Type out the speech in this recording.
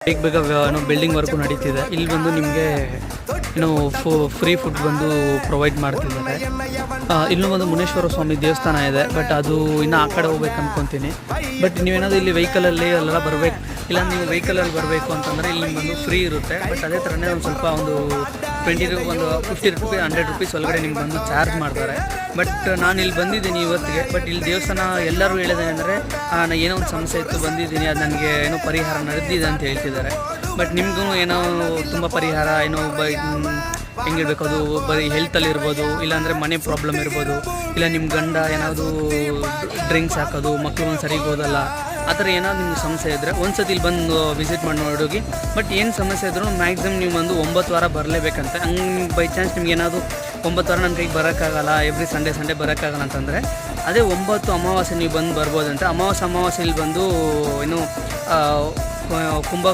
ಬೇಗ building work ನಡೀತಿದೆ. ಇಲ್ಲಿ ಬಂದು ನಿಮಗೆ ಏನು ಫ್ರೀ ಫುಡ್ ಬಂದು ಪ್ರೊವೈಡ್ ಮಾಡ್ತಿದ್ದಾರೆ. ಇಲ್ಲೂ ಒಂದು ಮುನೇಶ್ವರ ಸ್ವಾಮಿ ದೇವಸ್ಥಾನ ಇದೆ, ಬಟ್ ಅದು ಇನ್ನೂ ಆ ಕಡೆ ಹೋಗ್ಬೇಕು ಅಂದ್ಕೊತೀನಿ. ಬಟ್ ನೀವೇನಾದರೂ ಇಲ್ಲಿ ವೆಹಿಕಲಲ್ಲಿ ಅಲ್ಲೆಲ್ಲ ಬರಬೇಕು, ಇಲ್ಲ ನೀವು ವೆಹಿಕಲಲ್ಲಿ ಬರಬೇಕು ಅಂತಂದರೆ ಇಲ್ಲಿ ಬಂದು ಫ್ರೀ ಇರುತ್ತೆ. ಬಟ್ ಅದೇ ಥರನೇ ಒಂದು ಸ್ವಲ್ಪ ಒಂದು 50 ರೂಪೀಸ್ 100 ರೂಪೀಸ್ ಒಳಗಡೆ ನಿಮ್ಗೆ ಬಂದು ಚಾರ್ಜ್ ಮಾಡ್ತಾರೆ. ಬಟ್ ನಾನು ಇಲ್ಲಿ ಬಂದಿದ್ದೀನಿ ಇವತ್ತಿಗೆ. ಬಟ್ ಇಲ್ಲಿ ದೇವಸ್ಥಾನ ಎಲ್ಲರೂ ಹೇಳಿದೆ ಏನೋ ಒಂದು ಸಮಸ್ಯೆ ಇತ್ತು, ಬಂದಿದ್ದೀನಿ, ಅದು ನನಗೆ ಏನೋ ಪರಿಹಾರ ನಡೆದಿದೆ ಅಂತ ಹೇಳ್ತಿದ್ದಾರೆ. ಬಟ್ ನಿಮಗೂ ಏನೋ ತುಂಬ ಪರಿಹಾರ ಏನೋ ಹೆಂಗಿರ್ಬೇಕು, ಅದು ಬರೀ ಹೆಲ್ತಲ್ಲಿ ಇರ್ಬೋದು, ಇಲ್ಲಾಂದರೆ ಮನೆ ಪ್ರಾಬ್ಲಮ್ ಇರ್ಬೋದು, ಇಲ್ಲ ನಿಮ್ಮ ಗಂಡ ಏನಾದರೂ ಡ್ರಿಂಕ್ಸ್ ಹಾಕೋದು, ಮಕ್ಕಳು ಒಂದು ಸರಿಗೆ ಓದಲ್ಲ, ಆ ಥರ ಏನಾದ್ರು ನಿಮ್ಗೆ ಸಮಸ್ಯೆ ಇದ್ದರೆ ಒಂದು ಸತಿ ಇಲ್ಲಿ ಬಂದು ವಿಸಿಟ್ ಮಾಡಿ ನೋಡೋಗಿ. ಬಟ್ ಏನು ಸಮಸ್ಯೆ ಇದ್ರೂ ಮ್ಯಾಕ್ಸಿಮಮ್ ನೀವು ಬಂದು 9 ವಾರ ಬರಲೇಬೇಕಂತ. ಹಂಗೆ ಬೈ ಚಾನ್ಸ್ ನಿಮ್ಗೆ ಏನಾದರೂ 9 ವಾರ ನನ್ನ ಕೈಗೆ ಬರೋಕ್ಕಾಗಲ್ಲ, ಎವ್ರಿ ಸಂಡೇ ಬರೋಕ್ಕಾಗಲ್ಲ ಅಂತಂದರೆ ಅದೇ 9 ಅಮಾವಾಸ್ಯೆ ನೀವು ಬಂದು ಬರ್ಬೋದಂತೆ. ಅಮಾವಾಸ್ಯೆ ಇಲ್ಲಿ ಬಂದು ಏನು ಕುಂಭ